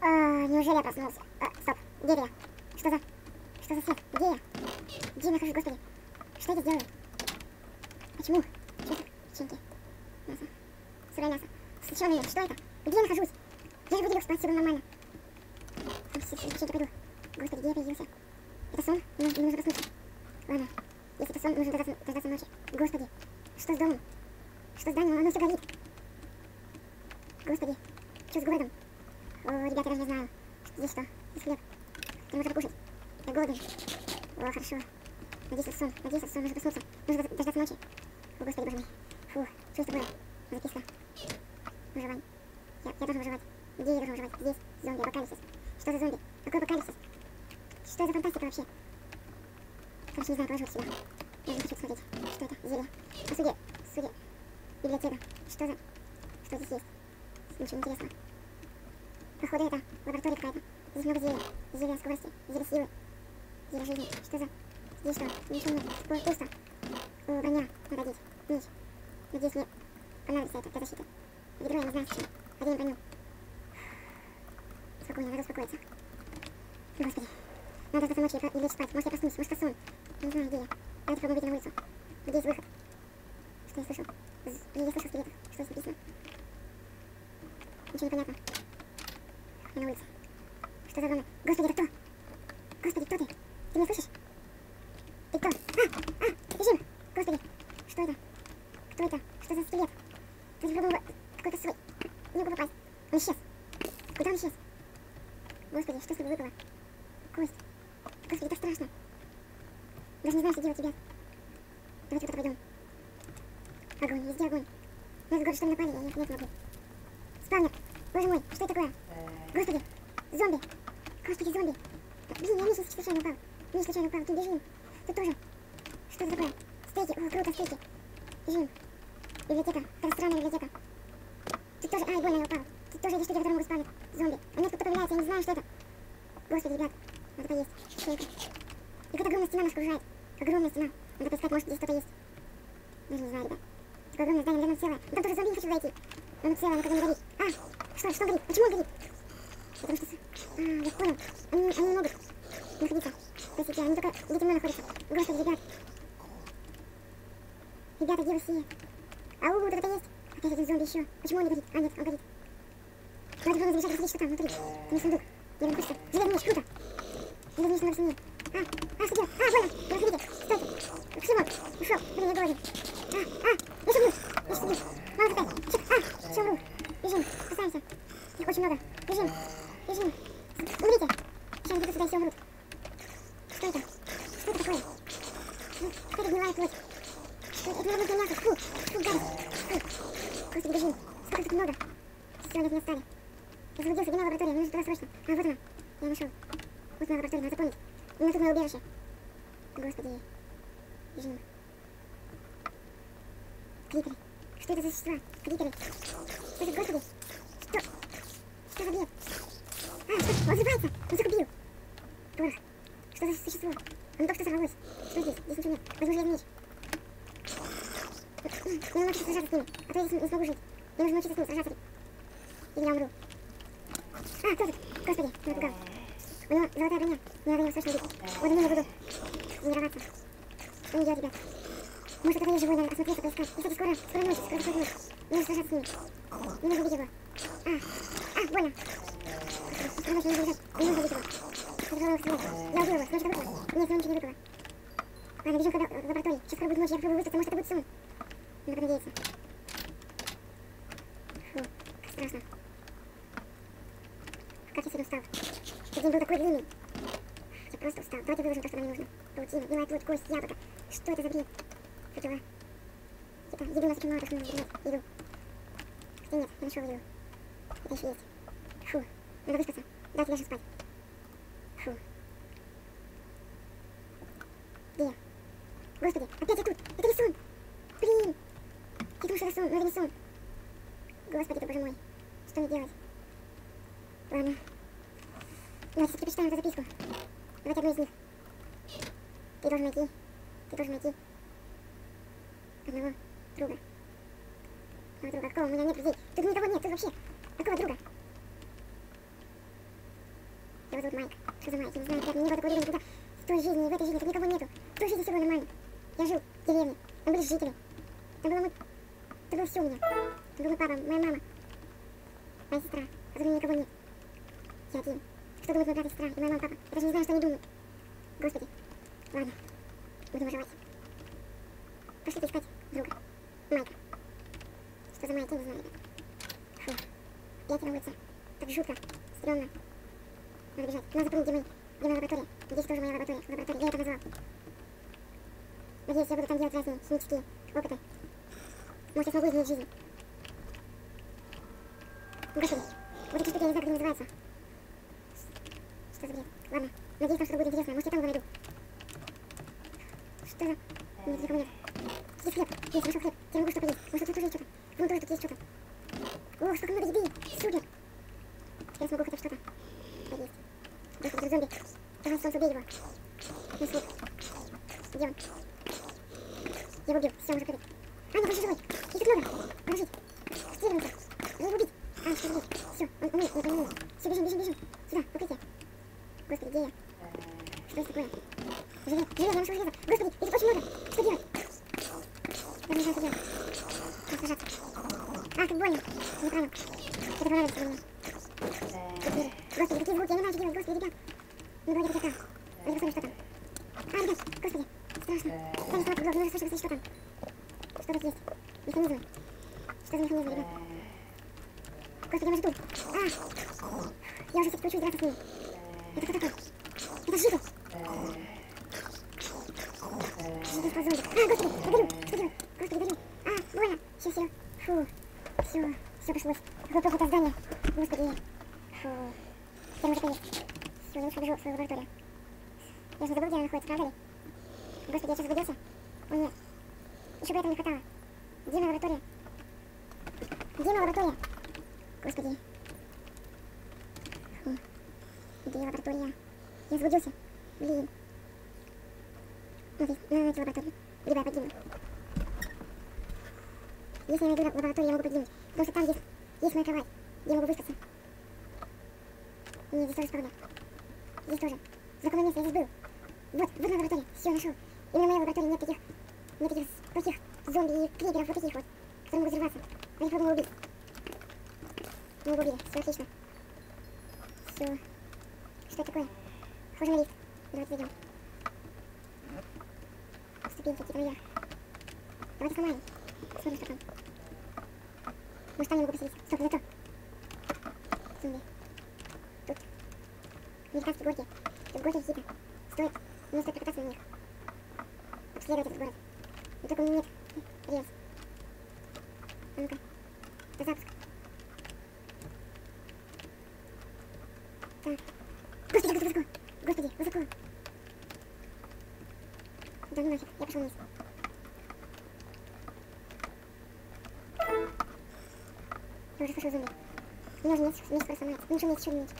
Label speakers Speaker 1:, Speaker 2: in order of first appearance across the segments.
Speaker 1: Неужели я проснулся? Стоп, где я? Что за свет? Где я? Где я нахожусь, господи? Что я делаю? Почему? Что это? Печеньки. Мясо. Сырое мясо. Сначала меня. Что это? Где я нахожусь? Я же вроде лег спать, все было нормально. Печеньки пойду. Господи, где я появился? Это сон? Мне нужно проснуться. Ладно. Если это сон, нужно дождаться ночи. Господи. Что с домом? Что с зданием? Оно все горит. Господи. Что с городом? О, ребята, я даже не знаю. Здесь что? Здесь хлеб. Мне можно покушать. Я голоден. О, хорошо. Надеюсь, это сон. Нужно проснуться. Нужно дождаться ночи. О, господи, боже мой. Фу, что это такое? Записка. Выживание. Я должен выживать. Где я должен выживать? Здесь. Зомби, апокалипсис. Что за зомби? Какой апокалипсис? Что за фантастика вообще? Короче, не знаю, положу это сюда. Я не хочу посмотреть. Что это? Зелье. Судья. Библиотека. Что здесь есть? Ничего интересного. Походу это лаборатория какая-то. Здесь много зелья. Зелья скорости. Зелья силы. Зелья жизни. Что за... Здесь что? Ничего нет. Пусто. О, броня. Надо одеть. Меч. Надеюсь, мне понадобится это для защиты. Ведро я не знаю зачем. Оденем броню. Спокойно, надо успокоиться. Господи. Надо дождаться ночи и лечь спать. Может, я проснусь. Может, это сон. Не знаю, где я. Давайте попробуем выйти на улицу. Где есть выход? Что я слышал? Я слышал скелетов. Что здесь написано? Ничего не понятно. Я на улице. Что за огромное? Господи, это кто? Господи, кто ты? Ты меня слышишь? Ты кто? Режим! Господи, что это? Кто это? Что за скелет? Вроде бы какой-то свой. Не могу попасть. Он исчез. Куда он исчез? Господи, что с тобой выпало? Кость. Господи, так страшно. Даже не знаю, что делать, ребят. Давайте куда-то пойдем. Огонь, везде огонь. На этот город что ли напали? Я не могу. Спавнер. Боже мой, что это такое? Господи, зомби. Господи, зомби. Блин, я вниз случайно упал. Тут бежим. Тут тоже. Что это такое? Стейки. О, круто, стейки. Бежим. Библиотека. Это странная библиотека. Тут тоже... Ай, больно, я упал. Тут тоже есть люди, которые могут спавнить. Зомби. А нет, кто появляется, я не знаю, что это. Господи, ребят. Надо поесть. Что это? И какая огромная стена нас окружает. Огромная стена. Надо поискать, может, здесь кто-то есть. Даже не знаю, ребят. Такое огромное здание, наверное, целое. Но там тоже зомби, не хочу зайти. Оно целое, оно когда не горит. Что горит? Почему он горит? Потому что... я понял. Они не могут находиться. То есть, они только где темно находятся. Господи, ребят. Ребята, где вы все? Ау, тут кто-то есть? Опять один зомби еще. Почему он не горит? Нет, он горит. Надо было замечать, посмотреть, что там внутри. Там есть сундук. Я не хочется. Железный меч, круто. Железный меч, надо мне. Что делать? Больно. Подождите. Стойте. Почему? Ушел. Блин, я голоден. Я сейчас бьюсь. Мало хватает. Все, умру. Бежим. Спасаемся. Их очень много. Бежим. Умрите. Сейчас они придут сюда и все умрут. Что это? Что это такое? Какая-то гнилая плоть. Что это? Это наверное мясо. Фу, гадость. Господи, бежим. Сколько тут много. Все, они от меня стали. Я заблудился. Где моя лаборатория? Мне нужно туда срочно. Вот она. Я нашел. Вот моя лаборатория, надо запомнить. Именно тут мое убежище. Господи. Бежим. Клиперы. Что это за существа? Клиперы. Что это, господи? Что за бред? Что? Он взрывается! Он всех убил! Порох. Что за существо? Оно только что сорвалось. Что здесь? Здесь ничего нет. Возьму железный меч. Мне нужно научиться сражаться с ними, а то я здесь не смогу жить. Мне нужно научиться с ними сражаться. Или я умру. Кто тут? Господи, я напугал. У него золотая броня. Мне надо его срочно убить. Вот за ним я буду тренироваться. Что мне делать, ребят? Может, это я живой, надо осмотреться, поискать. Кстати, скоро ночь. Мне нужно сражаться с ними. Мне нужно убить его. Больно. Помочь, мне нужно бежать. Мне нужно убить его. Я убил его. Значит, это выпало. Нет, ничего не выпало. Ладно, бежим в лаборатории. Сейчас скоро будет ночь, я попробую выспаться, может, это будет сон. Надо понадеяться. Фу, как страшно. Как я сегодня устал. Этот день был такой длинный. Я просто устал. Давайте выложим то, что нам не нужно. Паутина, гнилая плоть, кость, яблоко. Что это за бред? Факела. Еду у нас очень мало, так что нужно взять еду. Хотя нет, я нашел еду. Это еще есть. Фу, надо выспаться. Давайте ляжем спать. Фу. Где я? Господи, опять я тут! Это не сон! Блин! Я думаю, что это сон, но это не сон. Господи, ты, боже мой. Что мне делать? Ладно. Давайте все-таки почитаем эту записку. Давайте одну из них. Ты должен найти одного друга. Какого друга? У меня нет друзей. Тут никого нет, тут вообще. Какого друга? его зовут Майк. Что за Майк? Я не знаю, ребят, мне не было такого времени, когда в той жизни, в этой жизни тут никого нету. В той жизни все было нормально. Я жил в деревне, там были жители. Там было все у меня. Там был мой папа, моя мама, моя сестра, а за мной никого нет. Я один. Что думают мой брат и сестра, и моя мама, папа? Я даже не знаю, что они думают. Господи. Ладно. Будем выживать. Пошлите искать друга. Майка. Что за Майк, я не знаю, ребят. Фу. 5 на улице. Так жутко. Стрёмно. Надо бежать. Надо запомнить, где моя лаборатория. Здесь тоже моя лаборатория. Я это назвал. Надеюсь, я буду там делать разные химические опыты. Может, я смогу изменить жизнь. Господи. Вот эти штуки, я не знаю, как они называются. Что за бред? Ладно. Надеюсь, там что-то будет интересное. Может, я там его найду. Что за... Нет, никого нет. Здесь хлеб. Есть, нашел хлеб. Я могу что-то есть. Может, тут тоже есть что-то. Вон тоже тут есть что-то. Ох, сколько много еды. Супер. Теперь я смогу хотя бы что-то поесть. Господи, тут зомби. Давай, солнце, убей его. На свет. Где он? Я его убил. Все, он уже прыгает. А, нет, он еще живой. Их тут много. Положить. Стреляйте. Я его убить. А, что убить? Все, он умеет, не понимает. Все, бежим. Сюда, укрытие. Господи, где я? Что это такое? Железо, я нашел железо. Господи, их очень много. Что делать? Я не знаю, что делать. Как сажаться? А, как больно. Не понял. Это понравилось мне. Господи, какие звуки, я не знаю, что делать. Господи, ребят. Не вроде как я там. Пойди посмотрим, что там. А, ребят, господи. Страшно. Я не знаю, нужно срочно посмотреть, что там. Что тут есть? Механизмы. Что за механизмы, ребят? Господи, я уже тут. А! Я уже хочу драться с ними. Это кто такой? Это житель. Житель стал зомби. А, господи, я горю. Что делать? Господи, горю. А, больно. Все. Фу. Все пришлось. Какое плохое здание. Господи. Фу. Теперь может поесть. Все, я лучше побежу в свою лабораторию. Я же не забыл, где она находится, правда ли? Господи, я сейчас заблудился. О, нет. Еще бы этого не хватало. Где моя лаборатория? Где моя лаборатория? Господи. Фу. Где лаборатория? Я заблудился. Блин. Надо найти лабораторию. Либо я погибну. Если я найду лабораторию, я могу погибнуть. Потому что там есть моя кровать. Я могу выспаться. Нет, здесь тоже спавнер. Здесь тоже. Знакомое место, я здесь был. Вот моя лаборатория. Все, нашел. Именно в моей лаборатории нет таких плохих зомби и кригеров, вот таких вот, которые могут взрываться. А их можно убить. Мы его убили. Все, отлично. Все. Что это такое? Похоже на лифт. Давайте зайдем. Ступеньки какие-то наверх. Давайте сломаем. Посмотрим, что там. Может, там я могу поселиться. Стоп, зато. Зомби. Тут. Американские горки. Тут горки какие-то. Мне стоит покататься на них. Обследовать этот город. Но только у меня нет рельс. А ну-ка. Это запуск. Так. Господи, как высоко. Господи, высоко. Да ну нафиг, я пошел вниз. Я уже слышал зомби. Мне нужен меч скоро сломается. Мне нужен меч, еще один меч.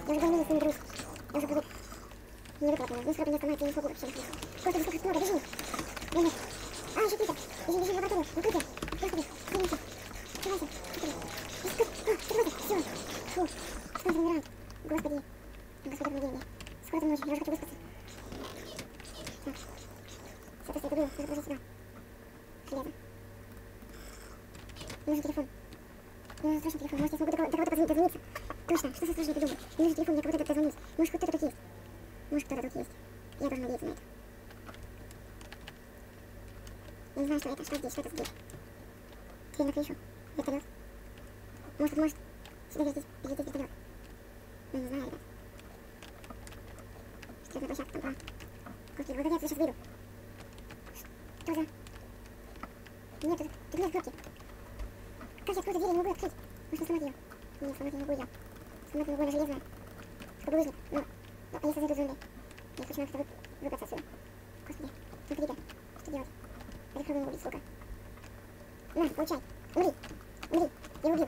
Speaker 1: Я уже давно с ним дружу. Я уже буду... Не выхватываю. Ну, скоро меня сломается, я не смогу вообще. Господи, сколько много, бежим. Да нет. А, еще птица. Бежим в лабораторию. Укрытие. Господи, снимайся. Снимайся. Открывайся. Все. Фу. Что за умирает? Господи. Господи, помоги. Скоро ночь, я уже хочу выспаться. Так. Все, просто это было. Надо положить сюда. Железо. Мне нужен телефон. Мне нужен срочно телефон. Может, я смогу до кого-то дозвониться. Точно, что за срочно придумал? Мне нужен телефон, мне кого-то дозвонить. Может, кто-то тут есть. Может, кто-то тут есть. Я должна надеяться на это. Я не знаю, что это. Что здесь? Что это здесь? Дверь на крышу. Вертолет. Может, сюда прилететь вертолет. Ну, не знаю, ребят. Стрелная площадка там. Господи, вот я отсюда сейчас выйду. Что за... Нет, тут нет кнопки. Как я открою дверь, я не могу открыть. Может, сломать ее? Нет, сломать я не могу ее. Сломать не больно железная. Чтобы выжить. Но а если зайдут зомби? Я хочу как-то выбраться отсюда. Господи, ну кригер. Что делать? Я попробую его убить, сука. На, получай. Умри. Я его убил.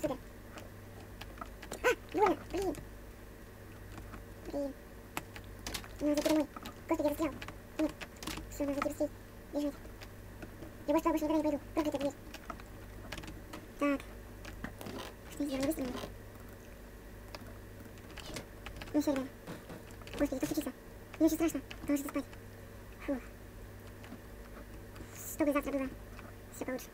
Speaker 1: Супер. А, больно. Блин. Надо зайти домой. Господи, я застрял. Нет. Все, надо зайти быстрее. Бежать. Я больше никогда не пойду. Проклятая дверь. Так. Что я сделала, не выстрелила? Ну все, ребята. Господи, постучиться. Мне очень страшно. Ложиться спать. Фу. Чтобы завтра было все получше.